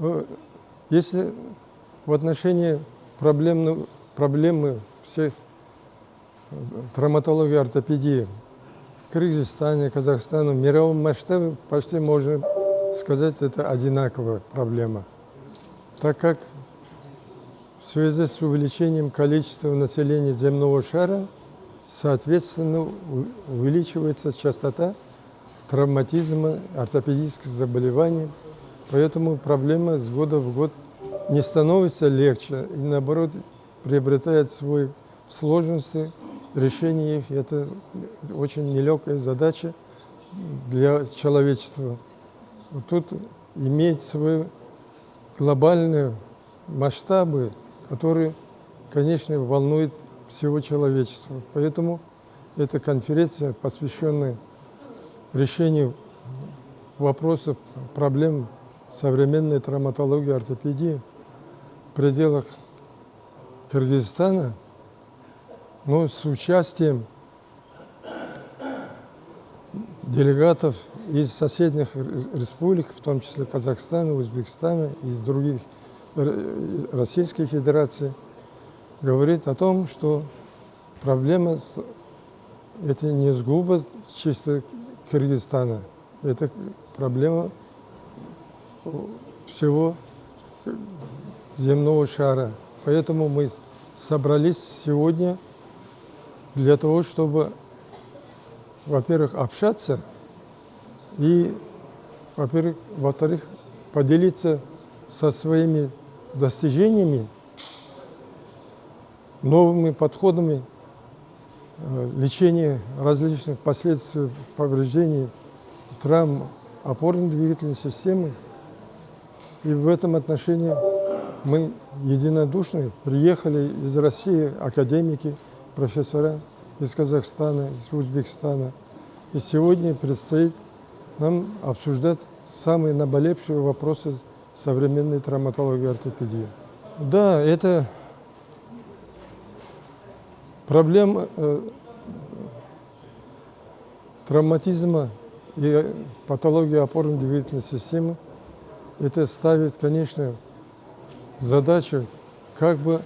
Э, Если в отношении проблемы всех травматологии, ортопедии в Кыргызстане, Казахстане, в мировом масштабе почти можно сказать, это одинаковая проблема, так как в связи с увеличением количества населения земного шара, соответственно, увеличивается частота травматизма, ортопедических заболеваний. Поэтому проблема с года в год не становится легче, и наоборот приобретает свои сложности. Решение их – это очень нелегкая задача для человечества. Вот тут имеет свои глобальные масштабы, которые, конечно, волнуют всего человечества. Поэтому эта конференция, посвященная решению вопросов, проблем современной травматологии, ортопедии в пределах Кыргызстана, но с участием делегатов из соседних республик, в том числе Казахстана, Узбекистана, из других Российской Федерации, говорит о том, что проблема это не сугубо чисто Кыргызстана, это проблема всего земного шара. Поэтому мы собрались сегодня для того, чтобы, во-первых, общаться и, во-вторых, поделиться со своими достижениями, новыми подходами лечения различных последствий повреждений, травм опорно-двигательной системы. И в этом отношении мы единодушны. Приехали из России академики, профессора из Казахстана, из Узбекистана. И сегодня предстоит нам обсуждать самые наболевшие вопросы современной травматологии и ортопедии. Да, это проблема травматизма и патологии опорно-двигательной системы. Это ставит, конечно, задачу как бы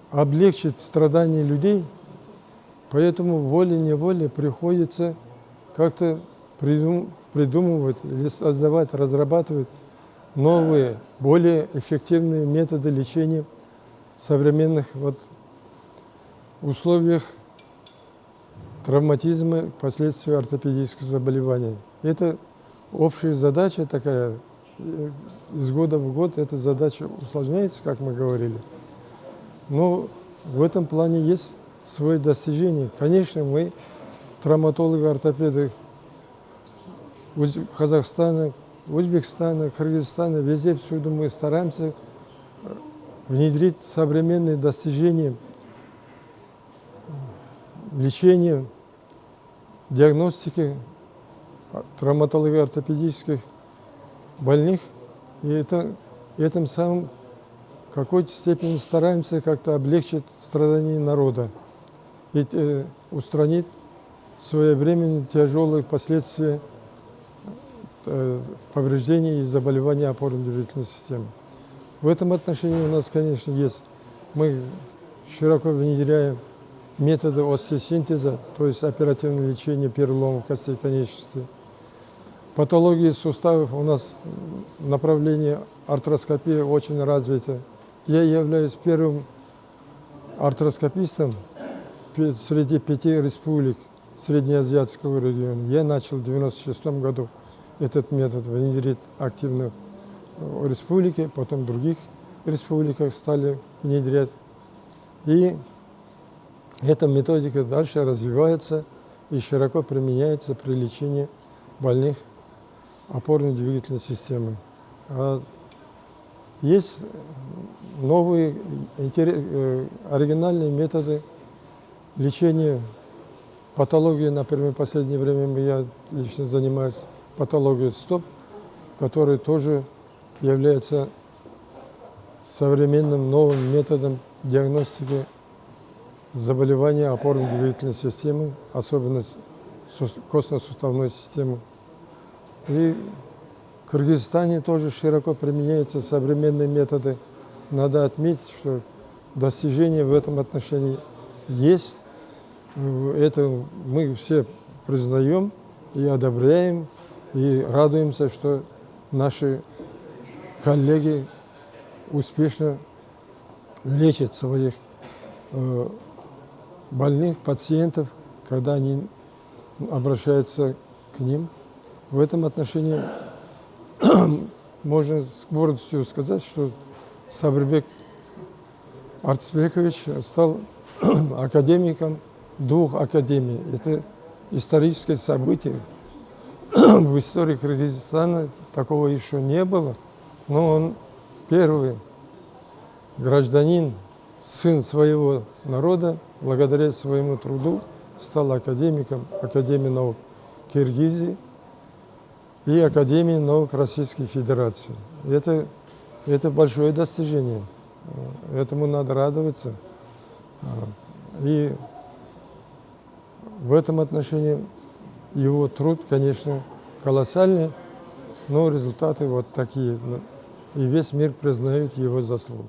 облегчить страдания людей, поэтому волей-неволей приходится как-то придумывать или создавать, разрабатывать новые, более эффективные методы лечения в современных условиях травматизма, последствий ортопедических заболеваний. Это общая задача такая. Из года в год эта задача усложняется, как мы говорили. Но в этом плане есть свои достижения. Конечно, мы, травматологи, ортопеды Казахстана, Узбекистана, Кыргызстана, везде всюду мы стараемся внедрить современные достижения лечения, диагностики травматологии ортопедических больных. И этим самым в какой-то степени стараемся как-то облегчить страдания народа и устранить своевременно тяжелые последствия повреждений и заболеваний опорно-двигательной системы. В этом отношении у нас, конечно, есть. Мы широко внедряем методы остеосинтеза, то есть оперативное лечение переломов костей конечностей. Патологии суставов у нас направление артроскопии очень развито. Я являюсь первым артроскопистом среди 5 республик Среднеазиатского региона. Я начал в 1996 году этот метод внедрить активно в республике, потом в других республиках стали внедрять. И эта методика дальше развивается и широко применяется при лечении больных опорно-двигательной системы. Есть новые оригинальные методы лечения патологии. Например, в последнее время я лично занимаюсь патологией стоп, которая тоже является современным новым методом диагностики заболевания опорно-двигательной системы, особенно костно-суставной системы. И в Кыргызстане тоже широко применяются современные методы. Надо отметить, что достижения в этом отношении есть. Это мы все признаем и одобряем, и радуемся, что наши коллеги успешно лечат своих больных пациентов, когда они обращаются к ним. В этом отношении можно с гордостью сказать, что Сабырбек Арцбекович стал академиком 2 академий. Это историческое событие. В истории Кыргызстана такого еще не было, но он первый гражданин, сын своего народа, благодаря своему труду стал академиком Академии наук Киргизии и Академии наук Российской Федерации. Это большое достижение. Этому надо радоваться. И в этом отношении его труд, конечно, колоссальный, но результаты вот такие. И весь мир признает его заслугу.